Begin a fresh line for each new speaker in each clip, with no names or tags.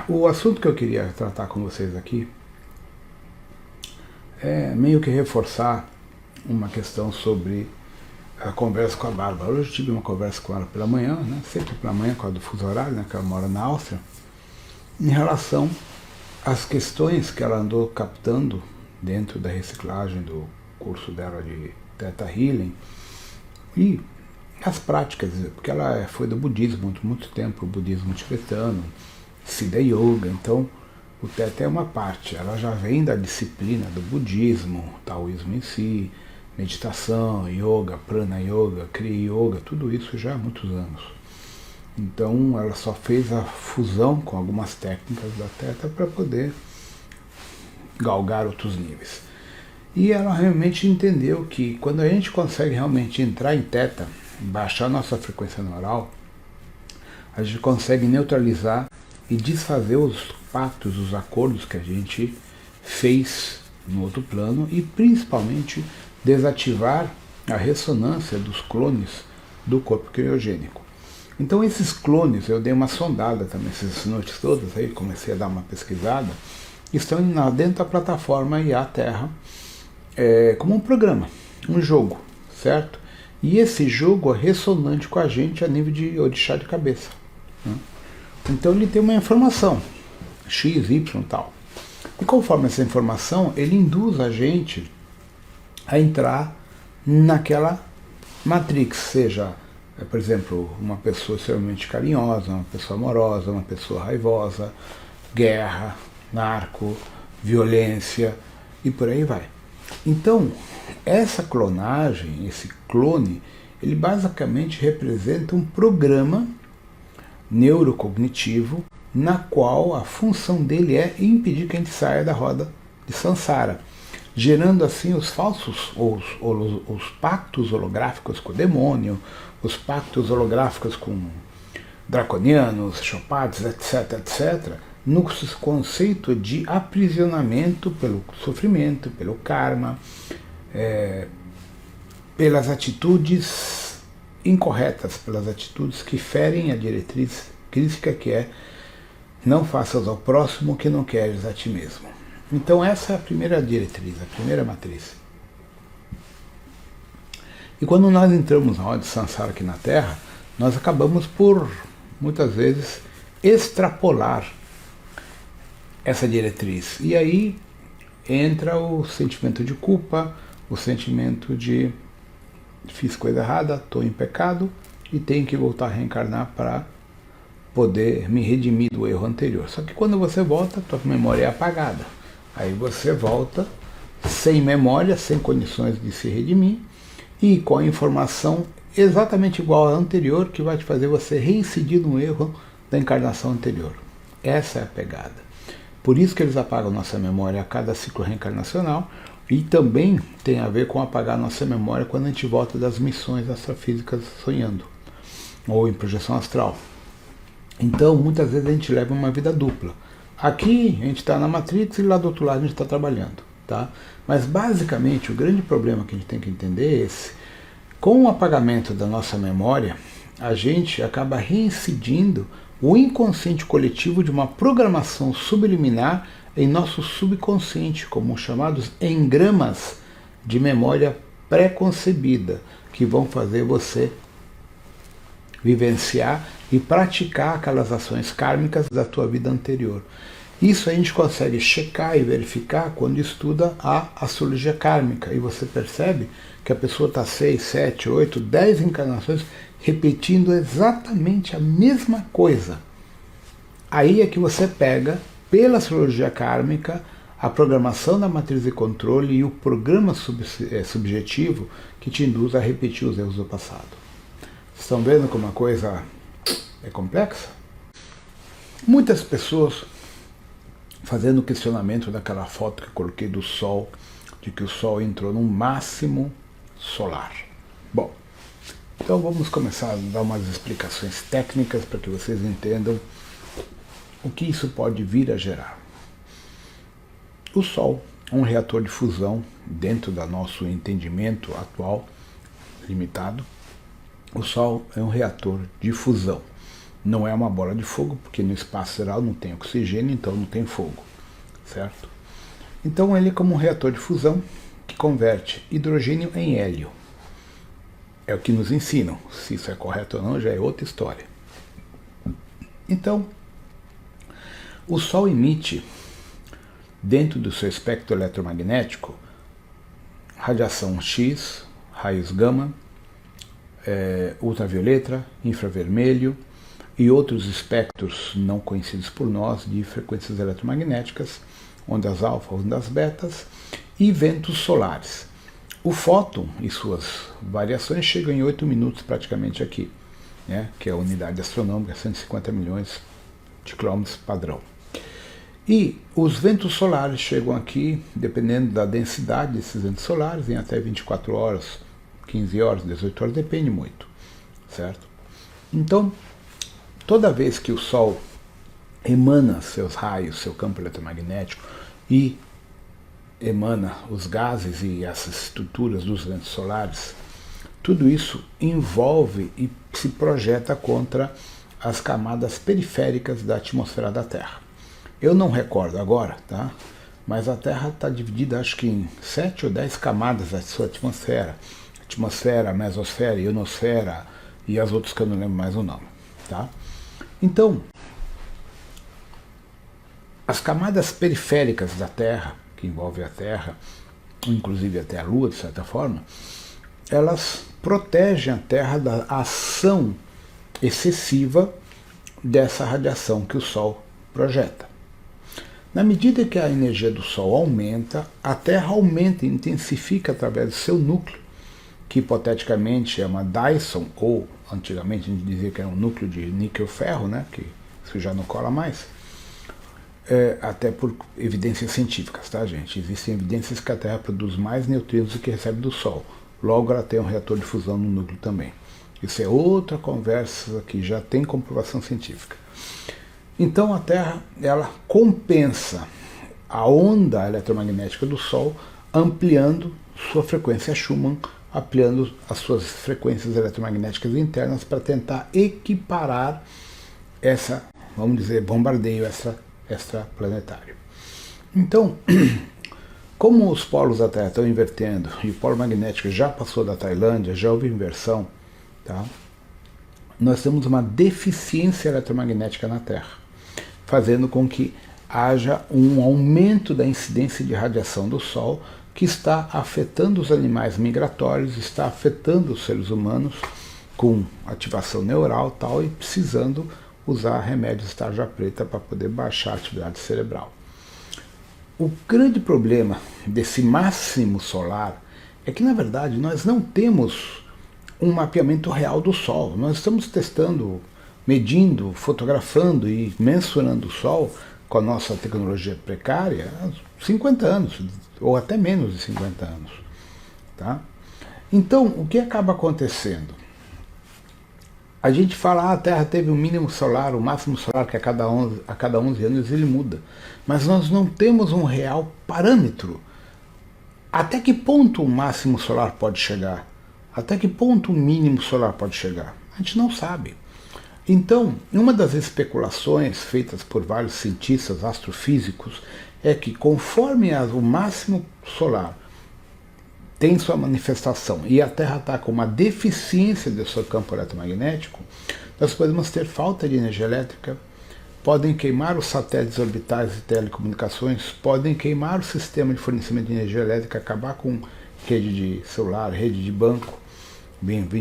O assunto que eu queria tratar com vocês aqui é meio que reforçar uma questão sobre a conversa com a Bárbara. Hoje eu tive uma conversa com ela pela manhã, né? Sempre pela manhã, por causa do fuso horário, né? Que ela mora na Áustria, em relação às questões que ela andou captando dentro da reciclagem do curso dela de Theta Healing e as práticas, porque ela foi do budismo muito tempo, o budismo tibetano, Siddha Yoga, então o Theta é uma parte, ela já vem da disciplina do budismo, taoísmo em si, meditação, yoga, prana yoga, kriya yoga, tudo isso já há muitos anos. Então ela só fez a fusão com algumas técnicas da Theta para poder galgar outros níveis. E ela realmente entendeu que quando a gente consegue realmente entrar em Theta, baixar nossa frequência neural, a gente consegue neutralizar e desfazer os pactos, os acordos que a gente fez no outro plano e principalmente desativar a ressonância dos clones do corpo criogênico. Então esses clones, eu dei uma sondada também essas noites todas, aí comecei a dar uma pesquisada, estão dentro da plataforma IA Terra, como um programa, um jogo, certo? E esse jogo é ressonante com a gente a nível de orixá de cabeça, né? Então ele tem uma informação, X, Y e tal. E conforme essa informação, ele induz a gente a entrar naquela matrix, seja, por exemplo, uma pessoa extremamente carinhosa, uma pessoa amorosa, uma pessoa raivosa, guerra, narco, violência e por aí vai. Então, essa clonagem, esse clone, ele basicamente representa um programa neurocognitivo na qual a função dele é impedir que a gente saia da roda de Sansara, gerando assim os falsos, os pactos holográficos com o demônio, os pactos holográficos com draconianos, chopates, etc., no conceito de aprisionamento pelo sofrimento, pelo karma, pelas atitudes incorretas, pelas atitudes que ferem a diretriz crítica que é não faças ao próximo o que não queres a ti mesmo. Então essa é a primeira diretriz, a primeira matriz. E quando nós entramos na roda de Sansara aqui na Terra, nós acabamos por, muitas vezes, extrapolar essa diretriz. E aí entra o sentimento de culpa, o sentimento de fiz coisa errada, estou em pecado e tenho que voltar a reencarnar para poder me redimir do erro anterior. Só que quando você volta, tua memória é apagada. Aí você volta sem memória, sem condições de se redimir e com a informação exatamente igual à anterior que vai te fazer você reincidir no erro da encarnação anterior. Essa é a pegada. Por isso que eles apagam nossa memória a cada ciclo reencarnacional e também tem a ver com apagar nossa memória quando a gente volta das missões astrofísicas sonhando ou em projeção astral. Então, muitas vezes a gente leva uma vida dupla. Aqui a gente está na Matrix e lá do outro lado a gente está trabalhando, tá? Mas basicamente o grande problema que a gente tem que entender é esse. Com o apagamento da nossa memória, a gente acaba reincidindo o inconsciente coletivo de uma programação subliminar em nosso subconsciente, como chamados engramas de memória pré-concebida, que vão fazer você vivenciar e praticar aquelas ações kármicas da tua vida anterior. Isso a gente consegue checar e verificar quando estuda a astrologia kármica, e você percebe que a pessoa está 6, 7, 8, 10 encarnações repetindo exatamente a mesma coisa. Aí é que você pega, pela astrologia kármica, a programação da matriz de controle e o programa subjetivo que te induz a repetir os erros do passado. Estão vendo como a coisa é complexa? Muitas pessoas fazendo o questionamento daquela foto que eu coloquei do Sol, de que o Sol entrou num máximo solar. Bom, então vamos começar a dar umas explicações técnicas para que vocês entendam o que isso pode vir a gerar. O Sol é um reator de fusão dentro do nosso entendimento atual, limitado. O Sol é um reator de fusão. Não é uma bola de fogo, porque no espaço geral não tem oxigênio, então não tem fogo, certo? Então ele é como um reator de fusão que converte hidrogênio em hélio. É o que nos ensinam. Se isso é correto ou não já é outra história. Então, o Sol emite, dentro do seu espectro eletromagnético, radiação X, raios gama, ultravioleta, infravermelho e outros espectros não conhecidos por nós de frequências eletromagnéticas, ondas alfa, ondas betas e ventos solares. O fóton e suas variações chegam em 8 minutos praticamente aqui, né, que é a unidade astronômica, 150 milhões de quilômetros padrão. E os ventos solares chegam aqui, dependendo da densidade desses ventos solares, em até 24 horas, 15 horas, 18 horas, depende muito, certo? Então, toda vez que o Sol emana seus raios, seu campo eletromagnético e emana os gases e essas estruturas dos ventos solares, tudo isso envolve e se projeta contra as camadas periféricas da atmosfera da Terra. Eu não recordo agora, tá? Mas a Terra está dividida, acho que em 7 ou 10 camadas da sua atmosfera. Atmosfera, mesosfera, ionosfera e as outras que eu não lembro mais o nome, tá? Então, as camadas periféricas da Terra, que envolve a Terra, inclusive até a Lua, de certa forma, elas protegem a Terra da ação excessiva dessa radiação que o Sol projeta. Na medida que a energia do Sol aumenta, a Terra aumenta e intensifica através do seu núcleo, que hipoteticamente é uma Dyson, ou antigamente a gente dizia que era um núcleo de níquel-ferro, né, que isso já não cola mais, até por evidências científicas, tá, gente? Existem evidências que a Terra produz mais neutrinos do que recebe do Sol. Logo, ela tem um reator de fusão no núcleo também. Isso é outra conversa que já tem comprovação científica. Então, a Terra, ela compensa a onda eletromagnética do Sol, ampliando sua frequência Schumann, ampliando as suas frequências eletromagnéticas internas para tentar equiparar essa, vamos dizer, bombardeio extraplanetário. Então, como os polos da Terra estão invertendo e o polo magnético já passou da Tailândia, já houve inversão, tá? Nós temos uma deficiência eletromagnética na Terra, fazendo com que haja um aumento da incidência de radiação do Sol que está afetando os animais migratórios, está afetando os seres humanos com ativação neural tal, e precisando usar remédios tarja preta para poder baixar a atividade cerebral. O grande problema desse máximo solar é que, na verdade, nós não temos um mapeamento real do Sol. Nós estamos testando, medindo, fotografando e mensurando o Sol com a nossa tecnologia precária há 50 anos, ou até menos de 50 anos. Tá? Então, o que acaba acontecendo? A gente fala, a Terra teve um mínimo solar, o máximo solar, que a cada 11 anos ele muda. Mas nós não temos um real parâmetro. Até que ponto o máximo solar pode chegar? Até que ponto o mínimo solar pode chegar? A gente não sabe. Então, uma das especulações feitas por vários cientistas astrofísicos é que, conforme o máximo solar tem sua manifestação e a Terra está com uma deficiência do seu campo eletromagnético, nós podemos ter falta de energia elétrica, podem queimar os satélites orbitais de telecomunicações, podem queimar o sistema de fornecimento de energia elétrica, acabar com rede de celular, rede de banco,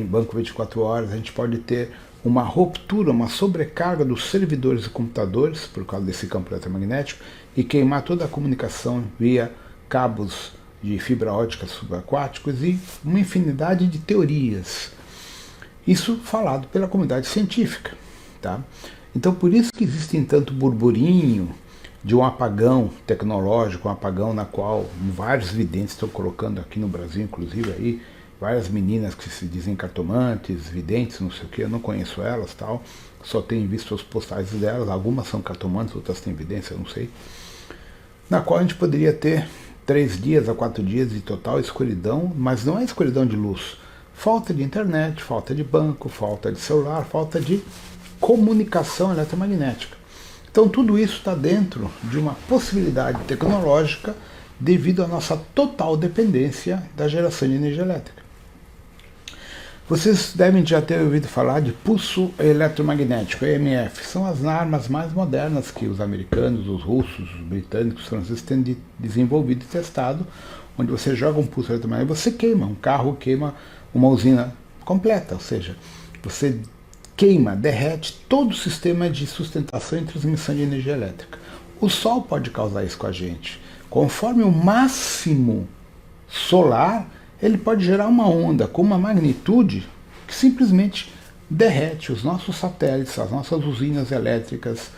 banco 24 horas, a gente pode ter uma ruptura, uma sobrecarga dos servidores e computadores por causa desse campo eletromagnético e queimar toda a comunicação via cabos de fibra ótica subaquáticos e uma infinidade de teorias. Isso falado pela comunidade científica. Tá? Então, por isso que existe tanto burburinho de um apagão tecnológico, um apagão na qual vários videntes estão colocando aqui no Brasil, inclusive, aí, várias meninas que se dizem cartomantes, videntes, não sei o que, eu não conheço elas, tal, só tenho visto as postagens delas, algumas são cartomantes, outras têm vidência, eu não sei, na qual a gente poderia ter 3 dias a 4 dias de total escuridão, mas não é escuridão de luz, falta de internet, falta de banco, falta de celular, falta de comunicação eletromagnética. Então tudo isso está dentro de uma possibilidade tecnológica devido à nossa total dependência da geração de energia elétrica. Vocês devem já ter ouvido falar de pulso eletromagnético, EMF. São as armas mais modernas que os americanos, os russos, os britânicos, os franceses têm desenvolvido e testado, onde você joga um pulso eletromagnético e você queima. Um carro queima uma usina completa, ou seja, você queima, derrete todo o sistema de sustentação e transmissão de energia elétrica. O Sol pode causar isso com a gente. Conforme o máximo solar, ele pode gerar uma onda com uma magnitude que simplesmente derrete os nossos satélites, as nossas usinas elétricas,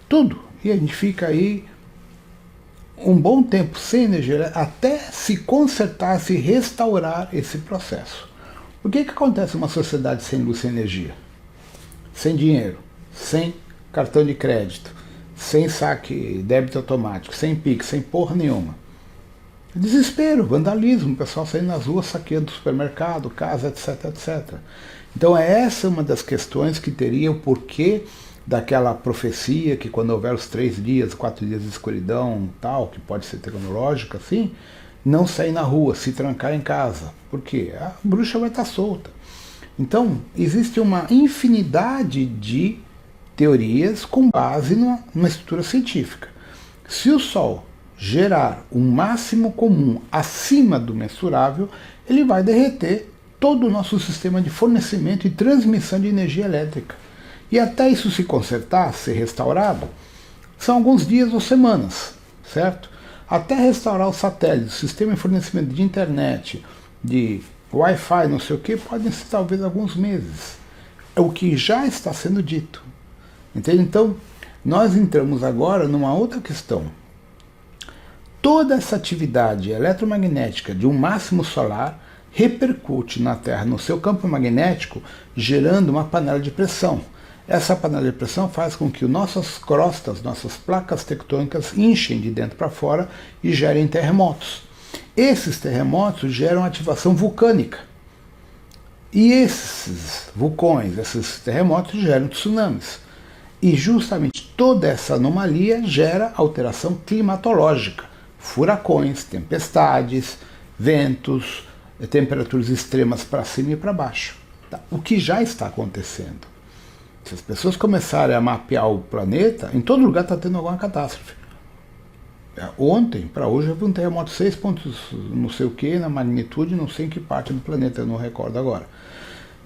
tudo. E a gente fica aí um bom tempo sem energia elétrica até se consertar, se restaurar esse processo. O que acontece em uma sociedade sem luz, sem energia? Sem dinheiro, sem cartão de crédito, sem saque, débito automático, sem Pix, sem porra nenhuma. Desespero, vandalismo, o pessoal saindo nas ruas saqueando supermercado, casa, etc, etc. Então essa é uma das questões que teria o porquê daquela profecia que quando houver os 3 dias, 4 dias de escuridão, tal, que pode ser tecnológica, assim, não sair na rua, se trancar em casa. Por quê? A bruxa vai estar solta. Então, existe uma infinidade de teorias com base numa estrutura científica. Se o Sol gerar um máximo comum acima do mensurável, ele vai derreter todo o nosso sistema de fornecimento e transmissão de energia elétrica. E até isso se consertar, ser restaurado, são alguns dias ou semanas, certo? Até restaurar os satélites, o sistema de fornecimento de internet, de Wi-Fi, não sei o que, podem ser talvez alguns meses. É o que já está sendo dito. Entende? Então, nós entramos agora numa outra questão. Toda essa atividade eletromagnética de um máximo solar repercute na Terra, no seu campo magnético, gerando uma panela de pressão. Essa panela de pressão faz com que nossas crostas, nossas placas tectônicas enchem de dentro para fora e gerem terremotos. Esses terremotos geram ativação vulcânica. E esses vulcões, esses terremotos geram tsunamis. E justamente toda essa anomalia gera alteração climatológica. Furacões, tempestades, ventos, temperaturas extremas para cima e para baixo. Tá? O que já está acontecendo. Se as pessoas começarem a mapear o planeta, em todo lugar está tendo alguma catástrofe. Ontem, para hoje, houve um terremoto 6 pontos não sei o que, na magnitude, não sei em que parte do planeta, eu não recordo agora.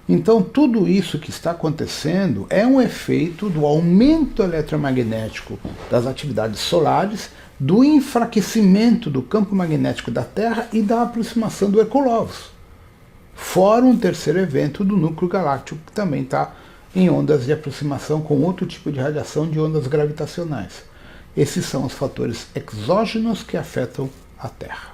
Então, tudo isso que está acontecendo é um efeito do aumento eletromagnético das atividades solares, do enfraquecimento do campo magnético da Terra e da aproximação do Ecolobos. Fora um terceiro evento do núcleo galáctico, que também está em ondas de aproximação com outro tipo de radiação de ondas gravitacionais. Esses são os fatores exógenos que afetam a Terra.